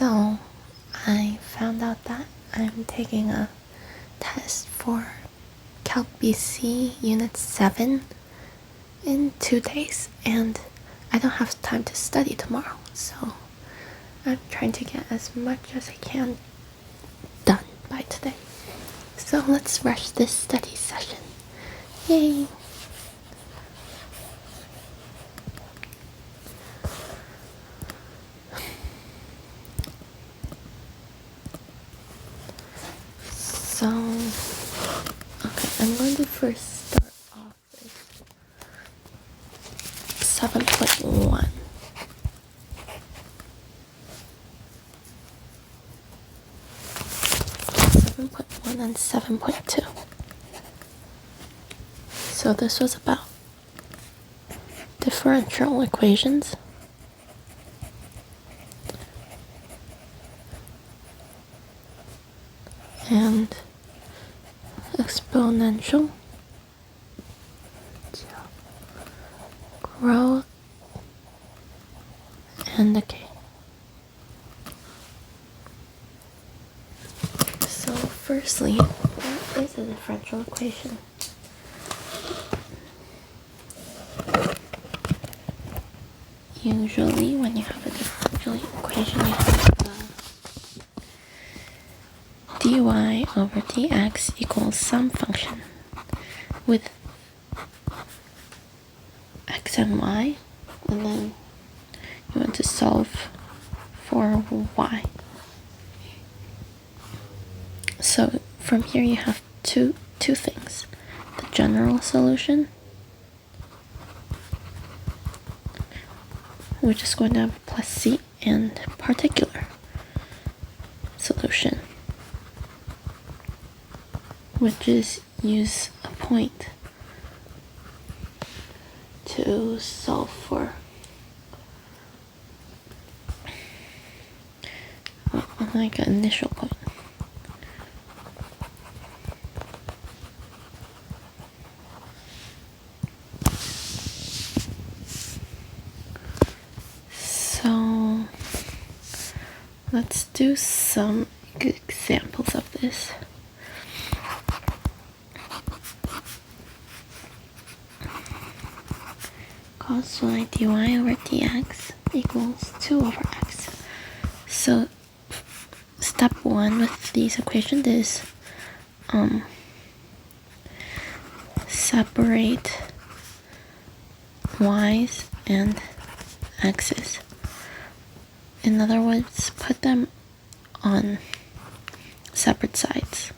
So I found out that I'm taking a test for Calc BC Unit 7 in 2 days, and I don't have time to study tomorrow, so I'm trying to get as much as I can done by today. So let's rush this study session. Yay! So, okay, I'm going to first start off with 7.1. And 7.2. So this was about differential equations. And exponential growth and decay. So firstly, what is a differential equation? Usually when you have a differential equation, you have dy over dx equals some function with x and y, and then you want to solve for y. So from here you have two things: the general solution, which is going to have plus c, and particular solution, which is use a point to solve for like an initial point. So let's do some examples of this. Cos y dy over dx equals 2 over x. So step 1 with these equations is separate y's and x's. In other words, put them on separate sides.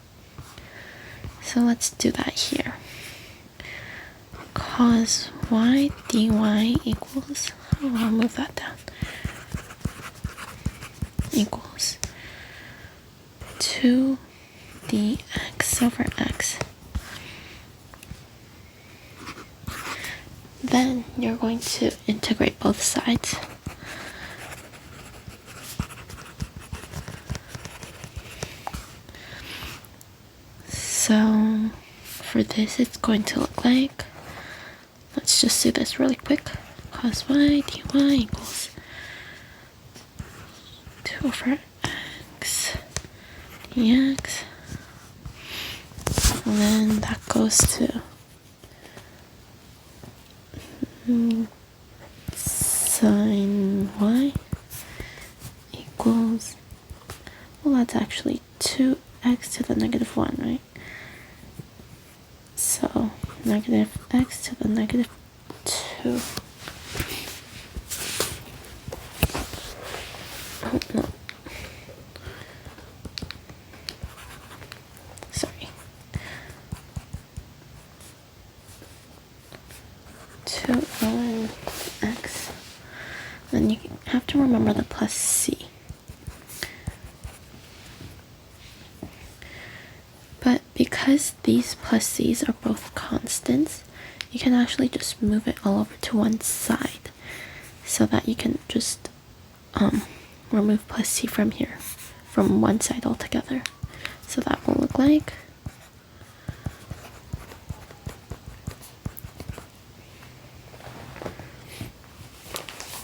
So let's do that here. Cos y dy equals, I'll move that down, equals 2 dx over x. Then you're going to integrate both sides. So for this, it's going to look like, let's just do this really quick. Cos y dy equals 2 over x dx. And then that goes to sin y equals, well, that's actually 2x to the negative 1, right? So negative x to the negative 2. Oh, no. Sorry. 2 ln x. Then you have to remember the plus c. But because these plus c's are both constants, you can actually just move it all over to one side, so that you can just remove plus c from here, from one side altogether. So that will look like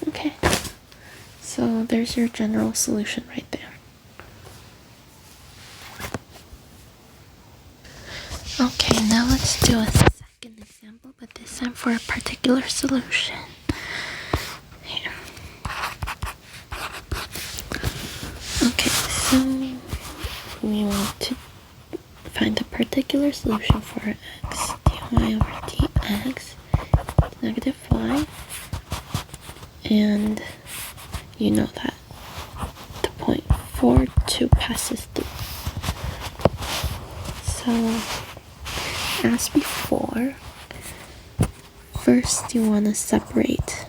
okay. So there's your general solution right there. Okay, now let's do a second example, but this time for a particular solution. Here. Okay, so we want to find the particular solution for x. dy over dx is negative y. And you know that the point 4, 2 passes through. So, as before, first you want to separate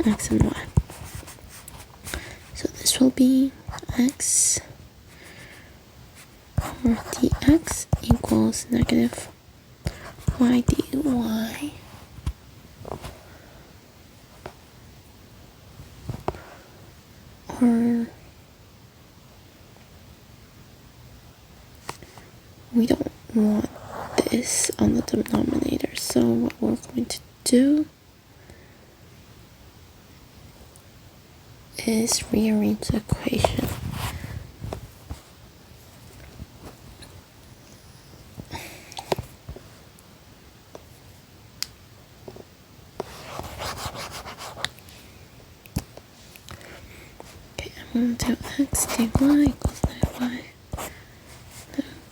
x and y. So this will be x over dx equals negative y dy. Or we don't want this on the denominator, so what we're going to do is rearrange the equation. Okay, I'm going to do x dy equals negative y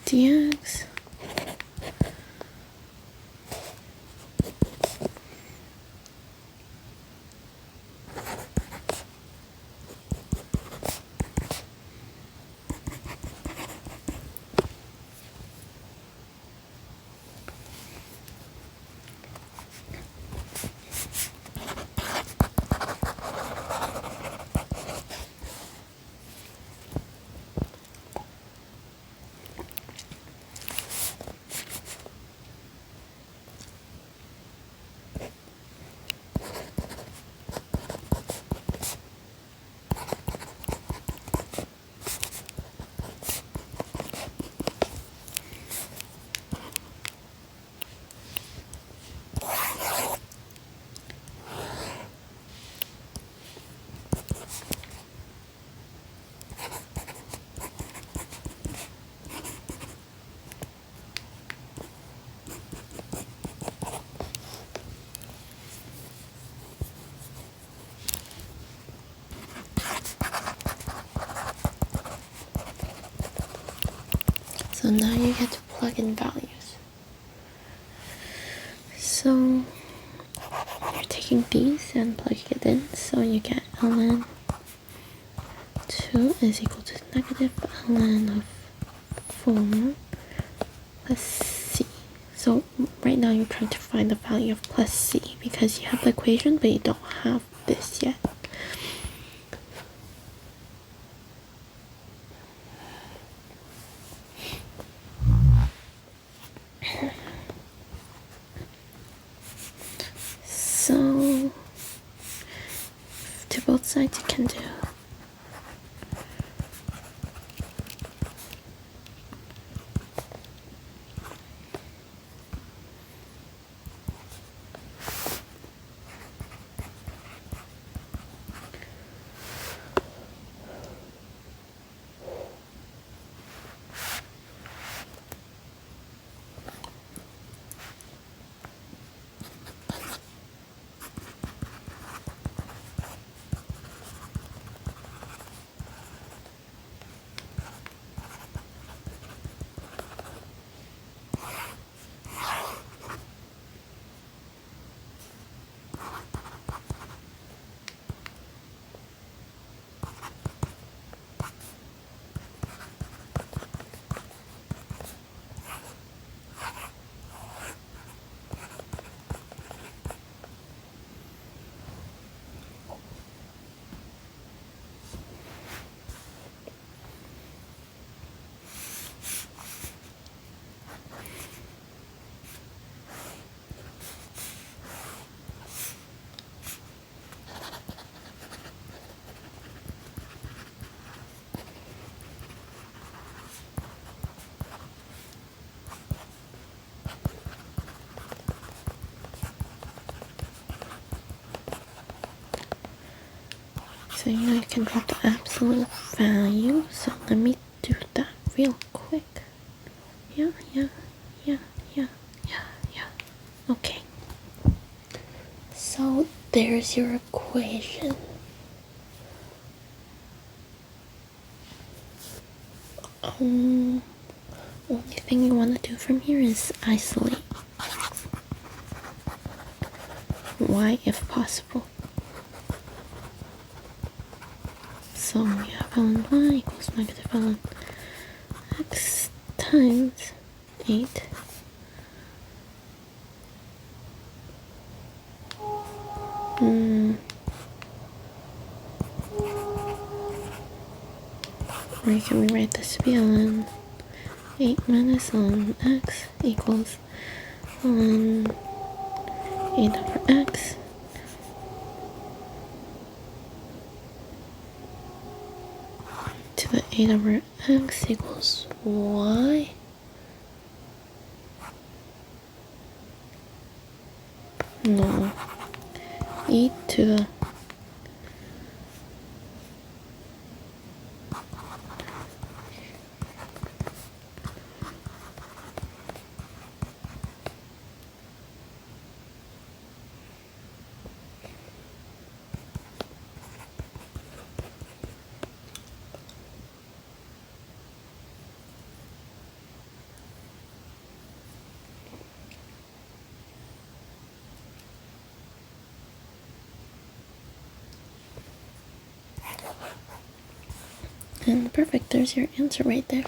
dx. So now you get to plug in values. So you're taking these and plugging it in, so you get ln 2 is equal to negative ln of 4 plus c. So right now you're trying to find the value of plus c because you have the equation but you don't have this yet. So to both sides you can do So you can drop the absolute value. So let me do that real quick. Yeah. Okay. So there's your equation. Only thing you want to do from here is isolate y if possible. So you have ln y equals negative ln x times 8 or you can rewrite this to be ln 8 minus ln x equals ln 8 over x to the 8 over x equals y. No. 8 to the and perfect, there's your answer right there.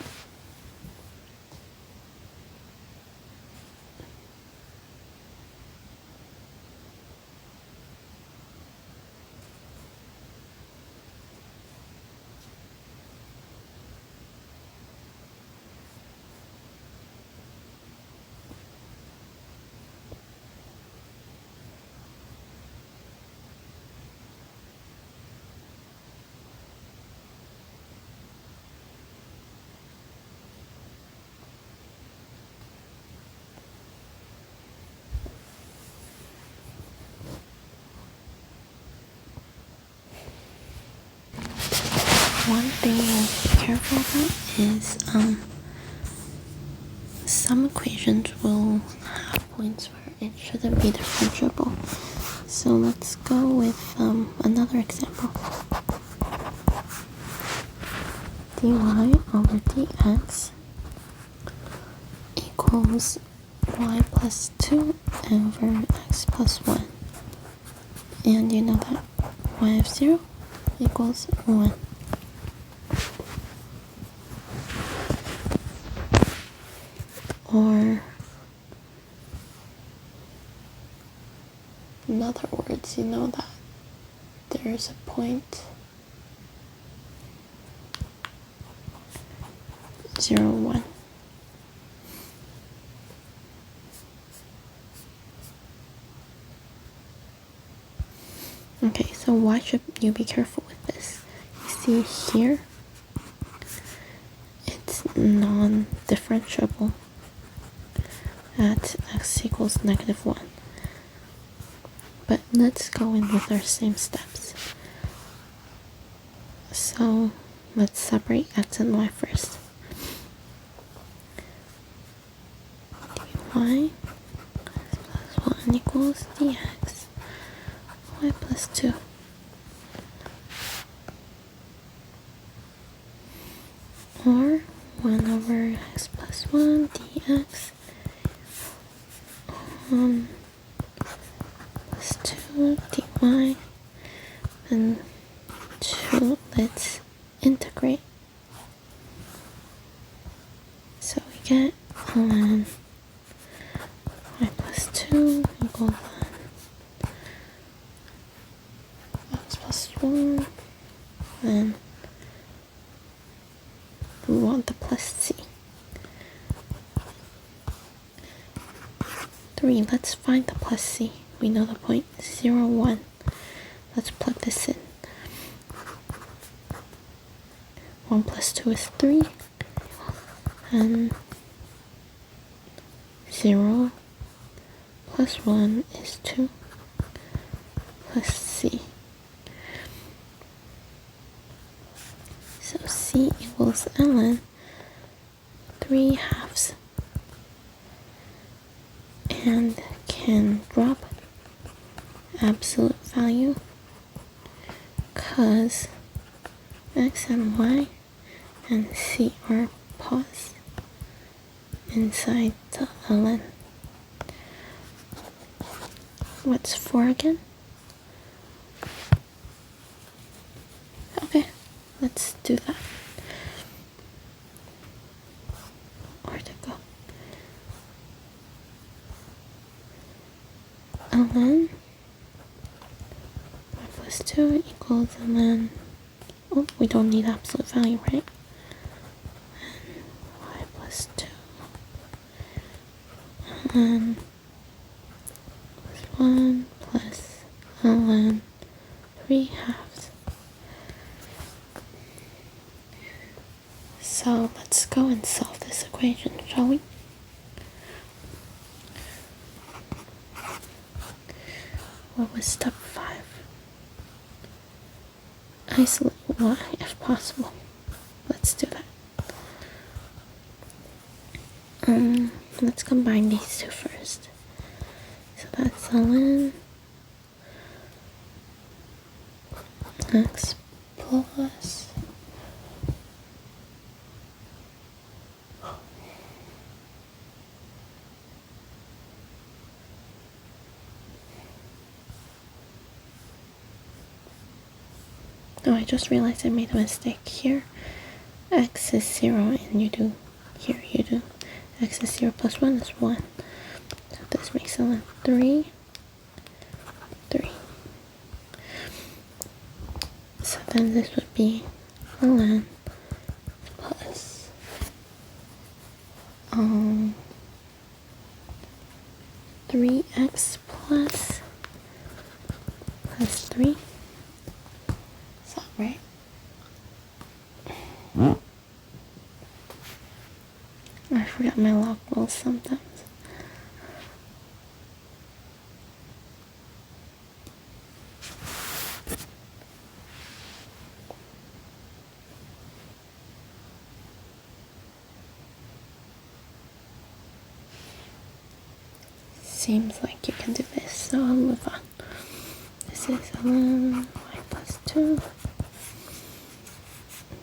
One thing you have to be careful about is some equations will have points where it shouldn't be differentiable. So let's go with another example. dy over dx equals y plus 2 over x plus 1. And you know that y of 0 equals 1. Or, in other words, you know that there's a point 0, 1. Okay, so why should you be careful with this? You see here, it's non-differentiable at x equals negative 1. But let's go in with our same steps. So let's separate x and y first. dy plus 1 equals dx y plus 2. Or 1 over x plus 1 dx plus 2 dy, and 2, let's integrate. So we get ln y plus 2 equals x plus 1, and we want the plus c. 3, let's find the plus c. We know the point 0, 1. Let's plug this in. 1 plus 2 is 3, and 0 plus 1 is 2 plus c. BC equals ln 3/2 and can drop absolute value because x and y and c are pos inside the ln. What's 4 again? Okay, let's do that. Where'd it go? Ln y plus 2 equals ln, oh, we don't need absolute value, right? Y plus 2 ln plus 1 plus ln 3/2. So let's go and solve this equation, shall we? What was step 5? Isolate y if possible. Let's do that. Let's combine these two first. So that's ln x plus oh, I just realized I made a mistake here. X is 0 and you do x is 0 plus 1 is 1. So this makes ln 3. So then this would be ln plus 3x plus 3. Is that right? I forget my log rules sometimes. Seems like you can do this, so I'll move on. This is ln y plus 2.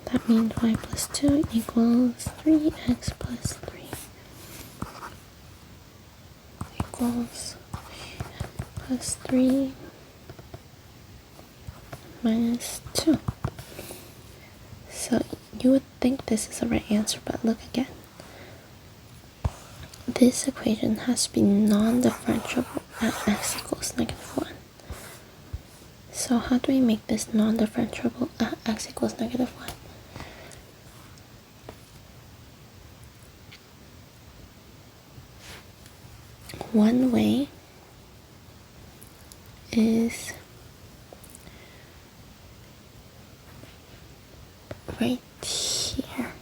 That means y plus 2 equals 3x plus 3 equals plus 3 minus 2. So you would think this is the right answer, but look again. This equation has to be non-differentiable at x equals -1. So how do we make this non-differentiable at x equals -1? One way is right here.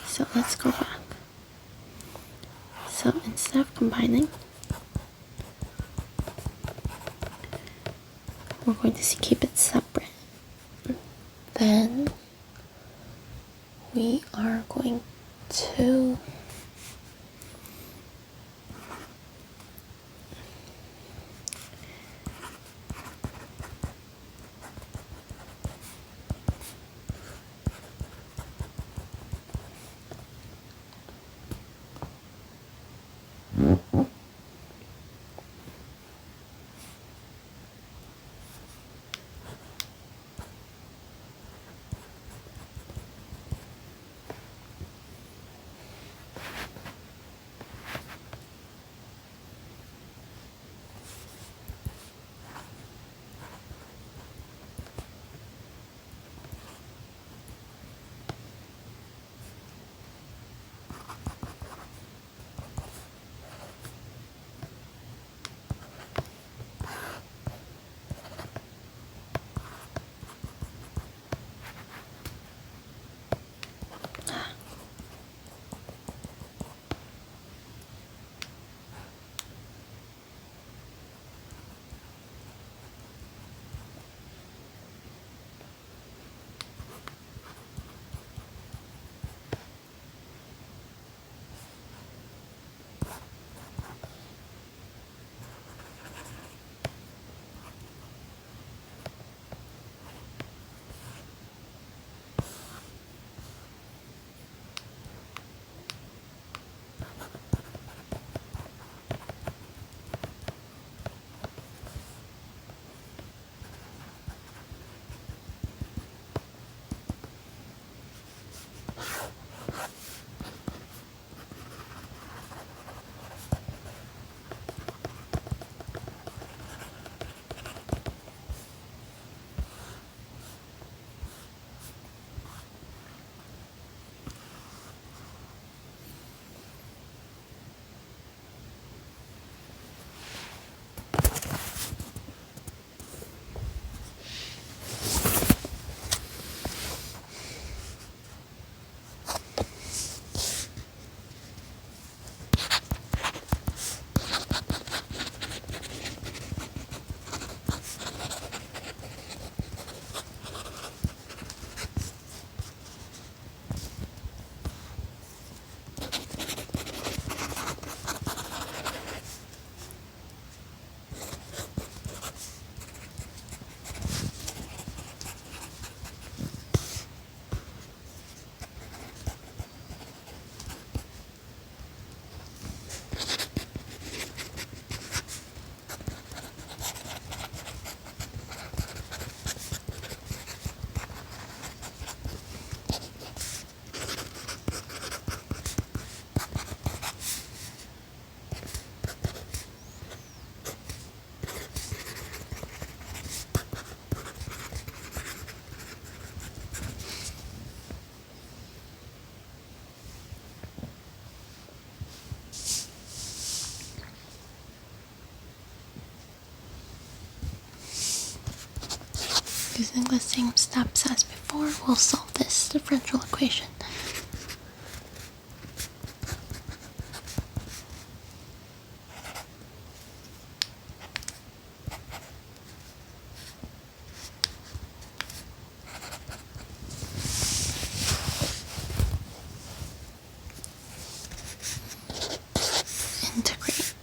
So let's go back. So instead of combining, we're going to keep it separate. Then we are going to using the same steps as before, we'll solve this differential equation. Integrate.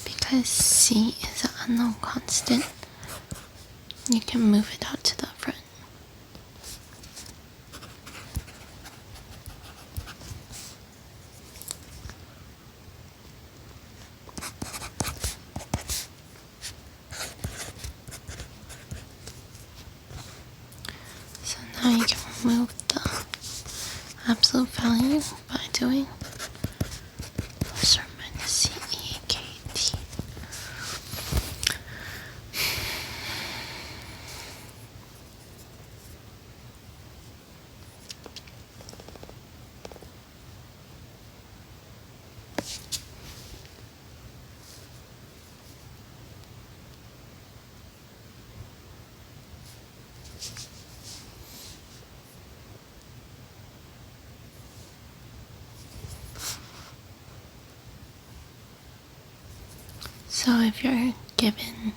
Because C is an unknown constant, you can move it out to the front. So now you can remove the absolute value by doing plus or minus CE KT. So if you're given